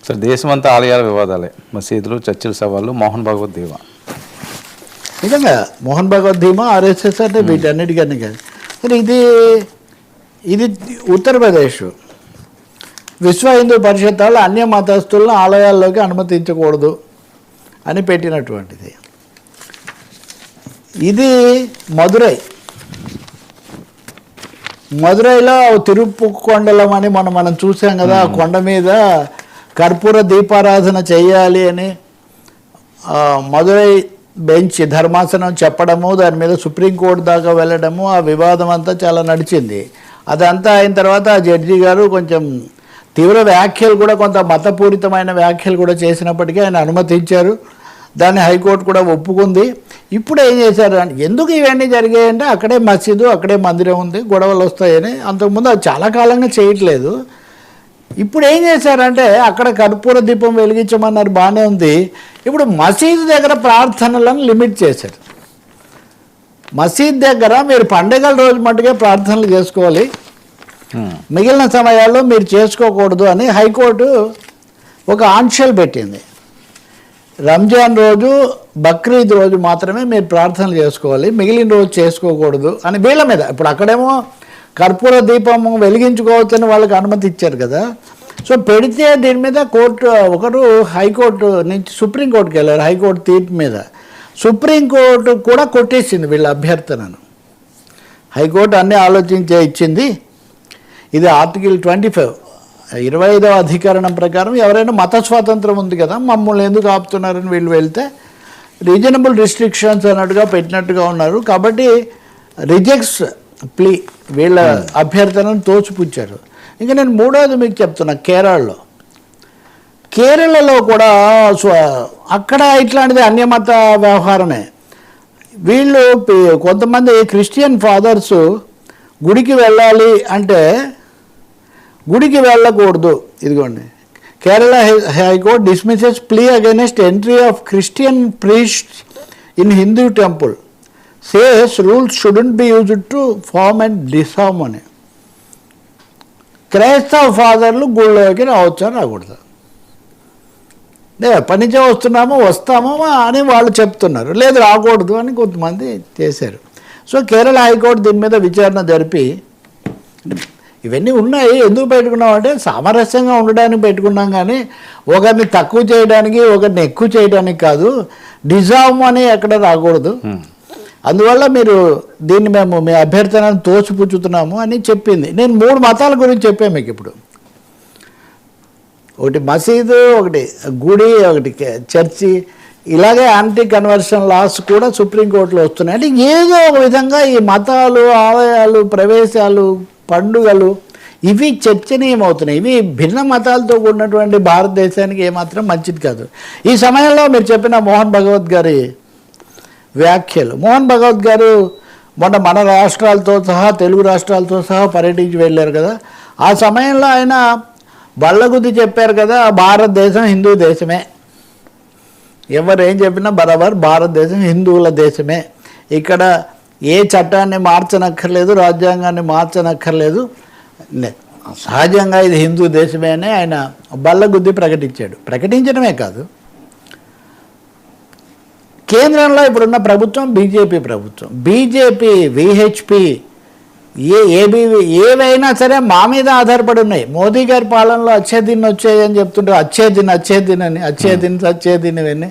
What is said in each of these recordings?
Sir దేశమంతా ఆలయాల వివాదాలే, మసీదులు, చర్చిల సవాళ్ళు, మోహన్ భాగవత్ ధీమా. నిజంగా మోహన్ భాగవత్ ధీమా, ఆర్ఎస్ఎస్ అంటే వీటన్నిటికన్నీ కాదు. కానీ ఇది ఉత్తరప్రదేశ్ విశ్వ హిందూ పరిషత్ వాళ్ళు అన్య మతస్థులను ఆలయాల్లోకి అనుమతించకూడదు అని పెట్టినటువంటిది. ఇది మదురైలో తిరుపుకొండలం అని మనం చూసాం కదా, ఆ కొండ మీద కర్పూర దీపారాధన చేయాలి అని మదురై బెంచ్ ధర్మాసనం చెప్పడము, దాని మీద సుప్రీంకోర్టు దాకా వెళ్ళడము, ఆ వివాదం అంతా చాలా నడిచింది. అదంతా అయిన తర్వాత ఆ జడ్జి గారు కొంచెం తీవ్ర వ్యాఖ్యలు కూడా, కొంత మతపూరితమైన వ్యాఖ్యలు కూడా చేసినప్పటికీ ఆయన అనుమతించారు. దాన్ని హైకోర్టు కూడా ఒప్పుకుంది. ఇప్పుడు ఏం చేశారు అంటే, ఎందుకు ఇవన్నీ జరిగాయంటే అక్కడే మసీదు, అక్కడే మందిరం ఉంది, గొడవలు వస్తాయని. అంతకుముందు అది చాలా కాలంగా చేయట్లేదు. ఇప్పుడు ఏం చేశారంటే అక్కడ కర్పూర దీపం వెలిగించమన్నారు, బాగానే ఉంది. ఇప్పుడు మసీదు దగ్గర ప్రార్థనలను లిమిట్ చేశారు. మసీద్ దగ్గర మీరు పండుగల రోజు మట్టుకే ప్రార్థనలు చేసుకోవాలి, మిగిలిన సమయాల్లో మీరు చేసుకోకూడదు అని హైకోర్టు ఒక ఆంక్షలు పెట్టింది. రంజాన్ రోజు, బక్రీద్ రోజు మాత్రమే మీరు ప్రార్థనలు చేసుకోవాలి, మిగిలిన రోజు చేసుకోకూడదు అని వీళ్ళ మీద. ఇప్పుడు అక్కడేమో కర్పూర దీపము వెలిగించుకోవచ్చని వాళ్ళకి అనుమతి ఇచ్చారు కదా. సో పెడితే దీని మీద ఒకరు హైకోర్టు నుంచి సుప్రీంకోర్టుకి వెళ్ళారు. హైకోర్టు తీర్పు మీద సుప్రీంకోర్టు కూడా కొట్టేసింది వీళ్ళ అభ్యర్థనను. హైకోర్టు అన్నీ ఆలోచించే ఇచ్చింది. ఇది ఆర్టికల్ 25, 25వ అధికరణం ప్రకారం ఎవరైనా మత స్వాతంత్రం ఉంది కదా, మమ్మల్ని ఎందుకు ఆపుతున్నారని వీళ్ళు వెళ్తే రీజనబుల్ రిస్ట్రిక్షన్స్ అన్నట్టుగా పెట్టినట్టుగా ఉన్నారు. కాబట్టి రిజెక్ట్స్ ప్లీ వీళ్ళ అభ్యర్థనను తోచిపుచ్చారు. ఇంకా నేను మూడవది మీకు చెప్తున్నా, కేరళలో కూడా అక్కడ ఇట్లాంటిది అన్యమత వ్యవహారమే. వీళ్ళు కొంతమంది క్రిస్టియన్ ఫాదర్స్ గుడికి వెళ్ళాలి అంటే గుడికి వెళ్ళకూడదు. ఇదిగోండి, Kerala high court dismisses plea against entry of Christian priests in Hindu temple, says rules shouldn't be used to form and disharmony. క్రైస్తవ ఫాదర్లు గుళ్ళోకి రావచ్చా రాకూడదు, ఎప్పటి నుంచో వస్తామో అని వాళ్ళు చెప్తున్నారు. లేదు రాకూడదు అని కొంతమంది చేశారు. సో కేరళ హైకోర్టు దీని మీద విచారణ జరిపి, ఇవన్నీ ఉన్నాయి, ఎందుకు పెట్టుకున్నాం అంటే సామరస్యంగా ఉండడానికి పెట్టుకున్నాం, కానీ ఒకరిని తక్కువ చేయడానికి, ఒకరిని ఎక్కువ చేయడానికి కాదు. డిజామ్ అని ఎక్కడ రాకూడదు. అందువల్ల మీరు దీన్ని మేము మీ అభ్యర్థనను తోసిపుచ్చుతున్నాము అని చెప్పింది. నేను 3 మతాల గురించి చెప్పాను మీకు ఇప్పుడు. ఒకటి మసీదు, ఒకటి గుడి, ఒకటి చర్చి. ఇలాగే యాంటీ కన్వర్షన్ లాస్ కూడా సుప్రీంకోర్టులో వస్తున్నాయి. అంటే ఏదో ఒక విధంగా ఈ మతాలు, ఆలయాలు, ప్రవేశాలు, పండుగలు ఇవి చర్చనీయమవుతున్నాయి. ఇవి భిన్న మతాలతో కూడినటువంటి భారతదేశానికి ఏమాత్రం మంచిది కాదు. ఈ సమయంలో మీరు చెప్పిన మోహన్ భగవత్ గారి వ్యాఖ్యలు, మోహన్ భగవత్ గారు మొన్న మన రాష్ట్రాలతో సహా, తెలుగు రాష్ట్రాలతో సహా పర్యటించి వెళ్ళారు కదా. ఆ సమయంలో ఆయన బళ్ళగుద్ది చెప్పారు కదా, భారతదేశం హిందూ దేశమే, ఎవరు ఏం చెప్పినా బరాబర్ భారతదేశం హిందువుల దేశమే, ఇక్కడ ఏ చట్టాన్ని మార్చనక్కర్లేదు, రాజ్యాంగాన్ని మార్చనక్కర్లేదు, సహజంగా ఇది హిందూ దేశమే అని ఆయన బళ్ళగుద్ది ప్రకటించాడు. ప్రకటించడమే కాదు, కేంద్రంలో ఇప్పుడున్న ప్రభుత్వం బీజేపీ ప్రభుత్వం, బీజేపీ, విహెచ్పి, ఏబీవీ ఏవైనా సరే మా మీద ఆధారపడి ఉన్నాయి. మోదీ గారి పాలనలో అచ్చేదిన్ వచ్చాయని చెప్తుంటారు, అచ్చేదిన్ అని, అచ్చేదిన్ ఇవన్నీ.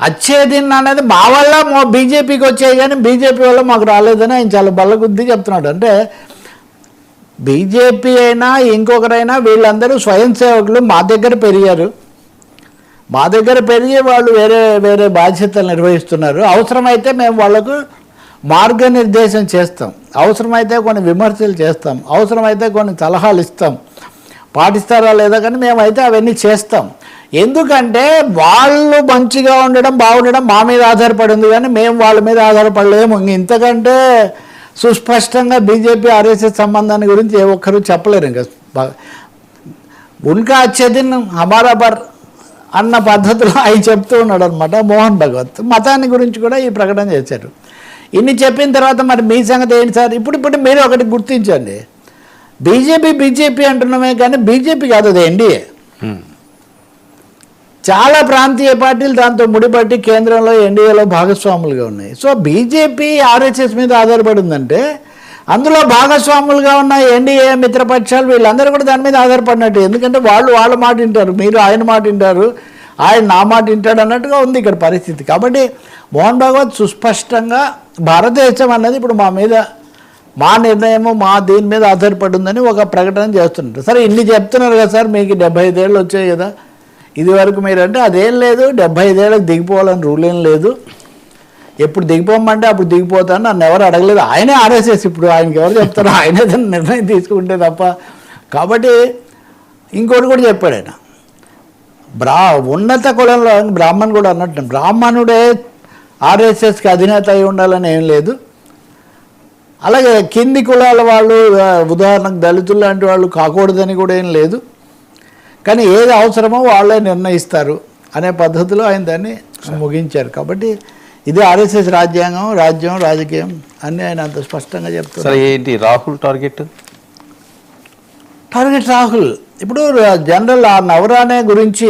అచ్చేదిన్ అనేది మా వల్ల బీజేపీకి వచ్చాయి కానీ బీజేపీ వల్ల మాకు రాలేదని ఆయన చాలా బల్లగుద్ది చెప్తున్నాడు. అంటే బీజేపీ అయినా ఇంకొకరైనా వీళ్ళందరూ స్వయం సేవకులు మా దగ్గర పెరిగారు, మా దగ్గర పెరిగి వాళ్ళు వేరే వేరే బాధ్యతలు నిర్వహిస్తున్నారు. అవసరమైతే మేము వాళ్లకు మార్గనిర్దేశం చేస్తాం, అవసరమైతే కొన్ని విమర్శలు చేస్తాం, అవసరమైతే కొన్ని సలహాలు ఇస్తాం. పాటిస్తారా లేదా కానీ మేమైతే అవన్నీ చేస్తాం. ఎందుకంటే వాళ్ళు మంచిగా ఉండడం, బాగుండడం మా మీద ఆధారపడి ఉంది, కానీ మేము వాళ్ళ మీద ఆధారపడలేము. ఇంతకంటే సుస్పష్టంగా బీజేపీ ఆర్ఎస్ఎస్ సంబంధాన్ని గురించి ఏ ఒక్కరూ చెప్పలేరు. ఇంకా ఉన్కా అచ్చేదిన్ హమారా బర్ అన్న పద్ధతిలో ఆయన చెప్తూ ఉన్నాడు అనమాట మోహన్ భగవత్. మతాన్ని గురించి కూడా ఈ ప్రకటన చేశారు. ఇన్ని చెప్పిన తర్వాత మరి మీ సంగతి ఏంటి సార్? ఇప్పుడు మీరు ఒకటి గుర్తించండి, బీజేపీ అంటున్నామే కానీ బీజేపీ కాదు, అది ఎన్డీఏ. చాలా ప్రాంతీయ పార్టీలు దాంతో ముడిపట్టి కేంద్రంలో ఎన్డీఏలో భాగస్వాములుగా ఉన్నాయి. సో బీజేపీ ఆర్ఎస్ఎస్ మీద ఆధారపడి ఉందంటే అందులో భాగస్వాములుగా ఉన్న ఎన్డీఏ మిత్రపక్షాలు వీళ్ళందరూ కూడా దాని మీద ఆధారపడినట్టు. ఎందుకంటే వాళ్ళు వాళ్ళ మాట వింటారు, మీరు ఆయన మాట వింటారు, ఆయన నా మాట వింటాడు అన్నట్టుగా ఉంది ఇక్కడ పరిస్థితి. కాబట్టి మోహన్ భాగవత్ సుస్పష్టంగా భారతదేశం అన్నది ఇప్పుడు మా మీద, మా నిర్ణయము మా దీని మీద ఆధారపడి ఉందని ఒక ప్రకటన చేస్తుంటారు. సరే ఇన్ని చెప్తున్నారు కదా సార్, మీకు 75 ఏళ్ళు వచ్చాయి కదా, ఇది వరకు మీరంటే అదేం లేదు, 75 ఏళ్ళకి దిగిపోవాలని రూల్ ఏం లేదు, ఎప్పుడు దిగిపోమంటే అప్పుడు దిగిపోతాను, నన్ను ఎవరు అడగలేదు. ఆయనే ఆర్ఎస్ఎస్, ఇప్పుడు ఆయనకి ఎవరు చెప్తారో ఆయనే దాన్ని నిర్ణయం తీసుకుంటే తప్ప. కాబట్టి ఇంకోటి కూడా చెప్పాడు ఆయన, ఉన్నత కులంలో బ్రాహ్మణ్ కూడా అన్నట్టు, బ్రాహ్మణుడే ఆర్ఎస్ఎస్కి అధినేత అయి ఉండాలని ఏం లేదు, అలాగే కింది కులాల వాళ్ళు ఉదాహరణకు దళితులు లాంటి వాళ్ళు కాకూడదని కూడా ఏం లేదు, కానీ ఏది అవసరమో వాళ్ళే నిర్ణయిస్తారు అనే పద్ధతిలో ఆయన దాన్ని ముగించారు. కాబట్టి ఇది ఆర్ఎస్ఎస్ రాజ్యాంగం, రాజ్యం, రాజకీయం అన్నీ ఆయన అంత స్పష్టంగా చెప్తారు. సరే ఏంటి రాహుల్ టార్గెట్ రాహుల్ ఇప్పుడు జనరల్ ఆ నవరానే గురించి